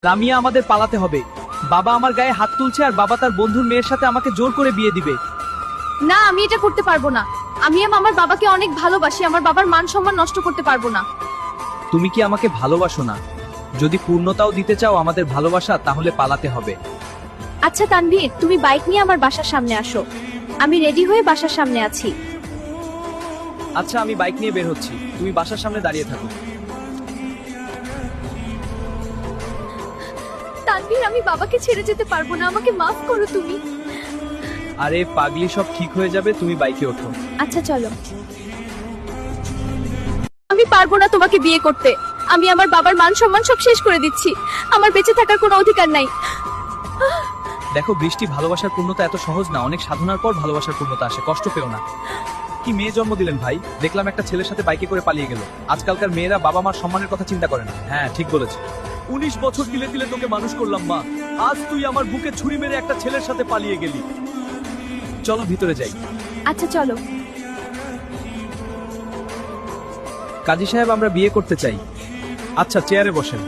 রামিয়া, আমাদের পালাতে হবে। বাবা আমার গায়ে হাত তুলছে আর বাবা তার বন্ধুর মেয়ের সাথে আমাকে জোর করে বিয়ে দিবে। না, আমি এটা করতে পারবো না। আমি আমার বাবাকে অনেক ভালোবাসি, আমার বাবার মান সম্মান নষ্ট করতে পারবো না। তুমি কি আমাকে ভালোবাসো না? যদি পূর্ণতাও দিতে চাও আমাদের ভালোবাসা, তাহলে পালাতে হবে। আচ্ছা তানভীর, তুমি বাইক নিয়ে আমার বাসার সামনে আসো। আমি রেডি হয়ে বাসার সামনে আছি। আচ্ছা, আমি বাইক নিয়ে বের হচ্ছি, তুমি বাসার সামনে দাঁড়িয়ে থাকো। তানভীর, আমি বাবাকে ছেড়ে যেতে পারবো না, আমাকে মাফ করো তুমি। আরে পাগলি, সব ঠিক হয়ে যাবে, তুমি বাইকে ওঠো। আচ্ছা চলো। আমি পারবো না তোমাকে বিয়ে করতে। আমি আমার বাবার মান সম্মান সব শেষ করে দিচ্ছি। আমার বেঁচে থাকার কোনো অধিকার নাই। দেখো বৃষ্টি, ভালোবাসার পূর্ণতা এত সহজ না, অনেক সাধনার পর ভালোবাসার পূর্ণতা আসে, কষ্ট পেও না। কি মেয়ে জন্ম দিলেন ভাই, দেখলাম একটা ছেলের সাথে বাইকে করে পালিয়ে গেল। আজকালকার মেয়েরা বাবা মার সম্মানের কথা চিন্তা করে না। হ্যাঁ ঠিক বলেছে। 19 বছর তিলে তিলে তোকে মানুষ করলাম মা, আজ তুই আমার বুকে ছুরি মেরে একটা ছেলের সাথে পালিয়ে গেলি। চলো ভিতরে যাই। আচ্ছা চলো। কাজী সাহেব, আমরা বিয়ে করতে চাই। আচ্ছা, চেয়ারে বসেন।